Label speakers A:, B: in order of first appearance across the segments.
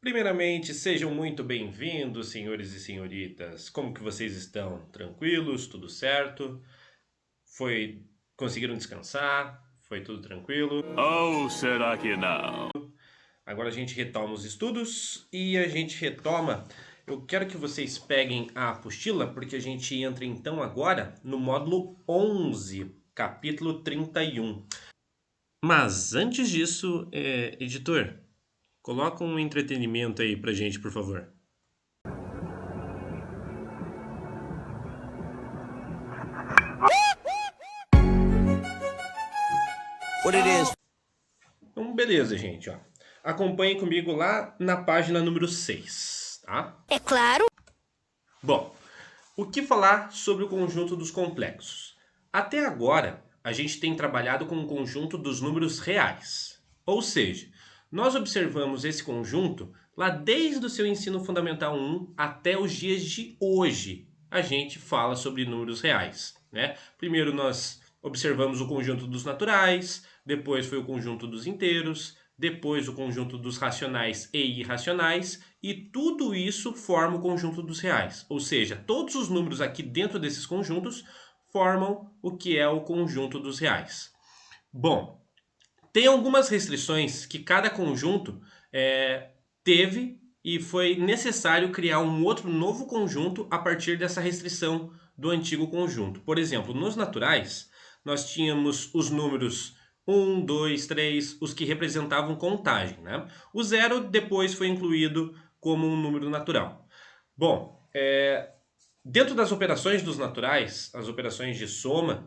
A: Primeiramente, sejam muito bem-vindos, senhores e senhoritas. Como que vocês estão? Tranquilos? Tudo certo? Conseguiram descansar? Foi tudo tranquilo?
B: Ou será que não?
A: Agora a gente retoma os estudos e a gente retoma. Eu quero que vocês peguem a apostila, porque a gente entra então agora no módulo 11, capítulo 31. Mas antes disso, editor, coloca um entretenimento aí pra gente, por favor.
C: What it is?
A: Então, beleza, gente, ó. Acompanhe comigo lá na página número 6, tá?
D: É claro.
A: Bom, o que falar sobre o conjunto dos complexos? Até agora, a gente tem trabalhado com o conjunto dos números reais. Ou seja, nós observamos esse conjunto lá desde o seu ensino fundamental 1 até os dias de hoje. A gente fala sobre números reais, né? Primeiro nós observamos o conjunto dos naturais, depois foi o conjunto dos inteiros, depois o conjunto dos racionais e irracionais, e tudo isso forma o conjunto dos reais. Ou seja, todos os números aqui dentro desses conjuntos formam o que é o conjunto dos reais. Bom, tem algumas restrições que cada conjunto teve e foi necessário criar um outro novo conjunto a partir dessa restrição do antigo conjunto. Por exemplo, nos naturais, nós tínhamos os números 1, 2, 3, os que representavam contagem, né? O zero depois foi incluído como um número natural. Bom, dentro das operações dos naturais, as operações de soma,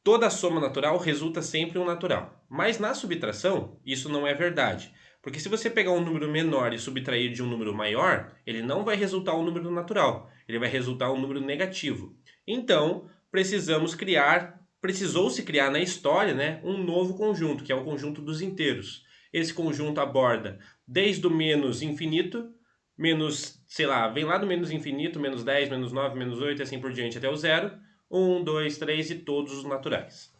A: toda soma natural resulta sempre um natural. Mas na subtração, isso não é verdade. Porque se você pegar um número menor e subtrair de um número maior, ele não vai resultar um número natural, ele vai resultar um número negativo. Então, precisou-se criar na história, né, um novo conjunto, que é o conjunto dos inteiros. Esse conjunto aborda desde o menos infinito, menos, sei lá, vem lá do menos infinito, menos 10, menos 9, menos 8 e assim por diante até o zero. 1, 2, 3 e todos os naturais.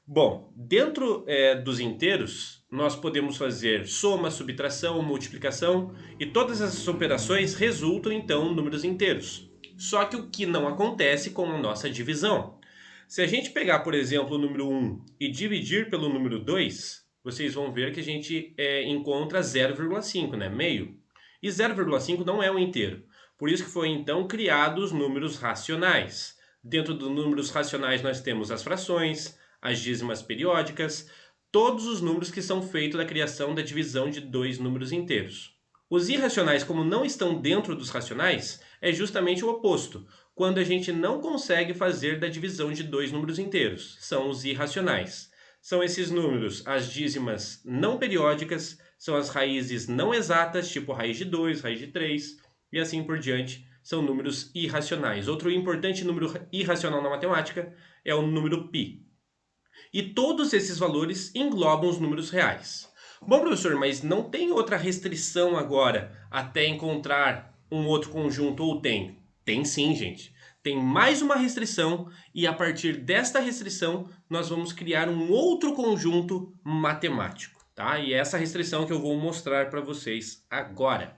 A: Bom, dentro dos inteiros, nós podemos fazer soma, subtração, multiplicação e todas essas operações resultam então em números inteiros. Só que o que não acontece com a nossa divisão. Se a gente pegar, por exemplo, o número 1 e dividir pelo número 2, vocês vão ver que a gente encontra 0,5, né? Meio. E 0,5 não é um inteiro. Por isso que foi então criados os números racionais. Dentro dos números racionais nós temos as frações, as dízimas periódicas, todos os números que são feitos da criação da divisão de dois números inteiros. Os irracionais, como não estão dentro dos racionais, é justamente o oposto. Quando a gente não consegue fazer da divisão de dois números inteiros, são os irracionais. São esses números, as dízimas não periódicas, são as raízes não exatas, tipo raiz de 2, raiz de 3, e assim por diante, são números irracionais. Outro importante número irracional na matemática é o número π. E todos esses valores englobam os números reais. Bom, professor, mas não tem outra restrição agora até encontrar um outro conjunto ou tem? Tem sim, gente. Tem mais uma restrição e a partir desta restrição nós vamos criar um outro conjunto matemático, tá? E é essa restrição que eu vou mostrar para vocês agora.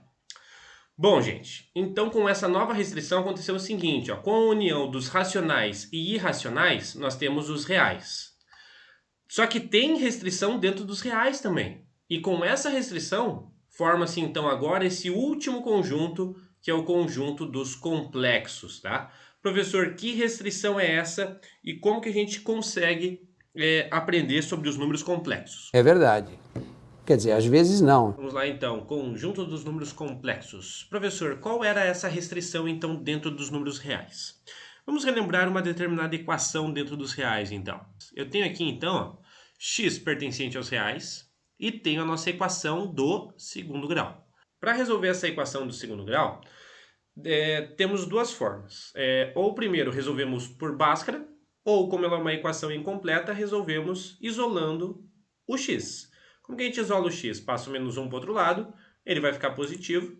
A: Bom, gente, então com essa nova restrição aconteceu o seguinte, ó, com a união dos racionais e irracionais, nós temos os reais. Só que tem restrição dentro dos reais também. E com essa restrição, forma-se então agora esse último conjunto, que é o conjunto dos complexos, tá? Professor, que restrição é essa e como que a gente consegue aprender sobre os números complexos?
C: É verdade. Quer dizer, às vezes não.
A: Vamos lá então, conjunto dos números complexos. Professor, qual era essa restrição então dentro dos números reais? Vamos relembrar uma determinada equação dentro dos reais então. Eu tenho aqui então ó, x pertencente aos reais e tenho a nossa equação do segundo grau. Para resolver essa equação do segundo grau, temos duas formas. Ou primeiro resolvemos por Bhaskara, ou como ela é uma equação incompleta, resolvemos isolando o x. Como que a gente isola o x? Passa o menos 1 para o outro lado, ele vai ficar positivo.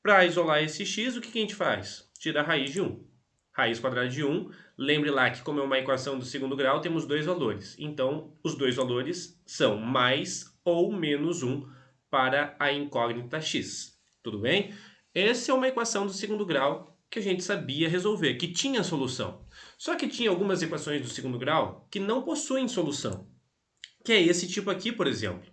A: Para isolar esse x, o que a gente faz? Tira a raiz de 1. Raiz quadrada de 1, lembre lá que como é uma equação do segundo grau, temos dois valores. Então, os dois valores são mais ou menos 1 para a incógnita x. Tudo bem? Essa é uma equação do segundo grau que a gente sabia resolver, que tinha solução. Só que tinha algumas equações do segundo grau que não possuem solução, que é esse tipo aqui, por exemplo.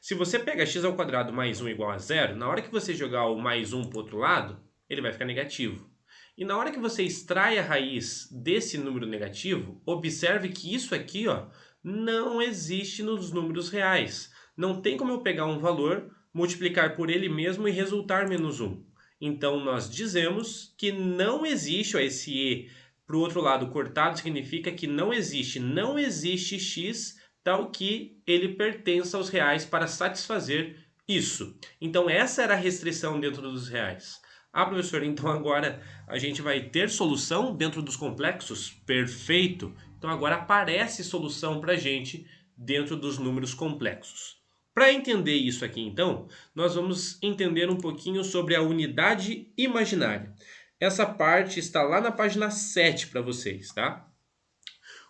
A: Se você pega x² mais 1 igual a 0, na hora que você jogar o mais 1 para o outro lado, ele vai ficar negativo. E na hora que você extrai a raiz desse número negativo, observe que isso aqui, ó, não existe nos números reais. Não tem como eu pegar um valor, multiplicar por ele mesmo e resultar menos 1. Então, nós dizemos que não existe, ó, esse e para o outro lado cortado significa que não existe x tal que ele pertença aos reais para satisfazer isso. Então, essa era a restrição dentro dos reais. Ah, professor, então agora a gente vai ter solução dentro dos complexos? Perfeito! Então agora aparece solução para a gente dentro dos números complexos. Para entender isso aqui, então, nós vamos entender um pouquinho sobre a unidade imaginária. Essa parte está lá na página 7 para vocês, tá?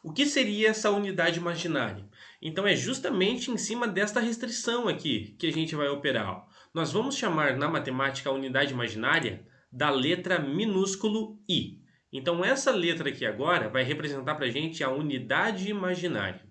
A: O que seria essa unidade imaginária? Então é justamente em cima desta restrição aqui que a gente vai operar, ó. Nós vamos chamar na matemática a unidade imaginária da letra minúsculo i. Então essa letra aqui agora vai representar para a gente a unidade imaginária.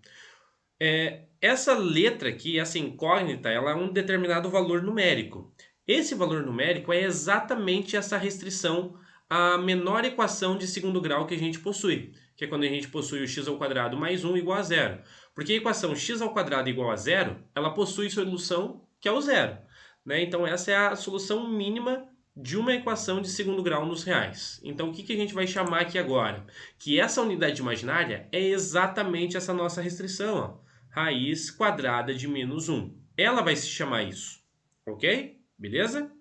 A: Essa letra aqui, essa incógnita, ela é um determinado valor numérico. Esse valor numérico é exatamente essa restrição à menor equação de segundo grau que a gente possui, que é quando a gente possui o x² mais 1 igual a 0. Porque a equação x² igual a 0, ela possui solução que é o zero. Né? Então essa é a solução mínima de uma equação de segundo grau nos reais. Então o que a gente vai chamar aqui agora? Que essa unidade imaginária é exatamente essa nossa restrição, ó, raiz quadrada de menos 1. Ela vai se chamar isso, ok? Beleza?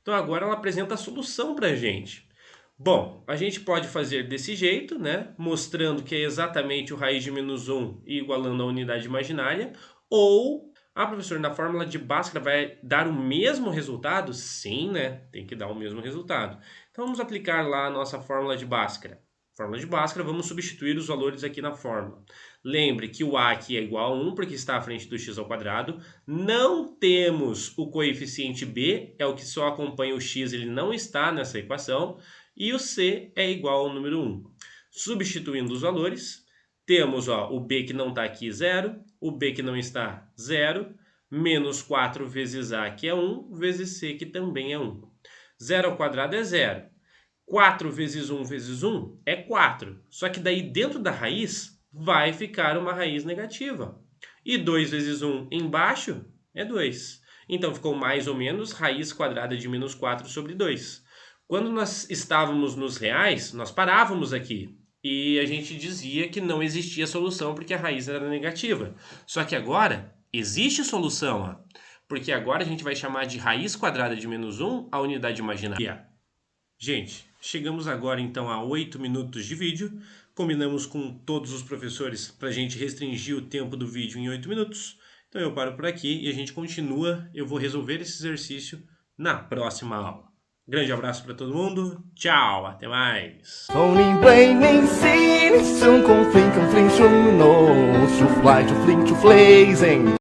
A: Então agora ela apresenta a solução para a gente. Bom, a gente pode fazer desse jeito, né? Mostrando que é exatamente o raiz de menos 1 e igualando a unidade imaginária, ou... Ah, professor, na fórmula de Bhaskara vai dar o mesmo resultado? Sim, né? Tem que dar o mesmo resultado. Então, vamos aplicar lá a nossa fórmula de Bhaskara. Fórmula de Bhaskara, vamos substituir os valores aqui na fórmula. Lembre que o a aqui é igual a 1, porque está à frente do x². Não temos o coeficiente b, é o que só acompanha o x, ele não está nessa equação. E o c é igual ao número 1. Substituindo os valores... Temos ó, o b que não está aqui, 0. O b que não está, 0. Menos 4 vezes a, que é 1, vezes c, que também é 1. 0 ao quadrado é 0. 4 vezes 1 vezes 1 é 4. Só que daí dentro da raiz vai ficar uma raiz negativa. E 2 vezes 1 embaixo é 2. Então ficou mais ou menos raiz quadrada de menos 4 sobre 2. Quando nós estávamos nos reais, nós parávamos aqui. E a gente dizia que não existia solução porque a raiz era negativa. Só que agora existe solução, ó, porque agora a gente vai chamar de raiz quadrada de menos 1 a unidade imaginária. Gente, chegamos agora então a 8 minutos de vídeo. Combinamos com todos os professores para a gente restringir o tempo do vídeo em 8 minutos. Então eu paro por aqui e a gente continua. Eu vou resolver esse exercício na próxima aula. Grande abraço para todo mundo. Tchau, até mais.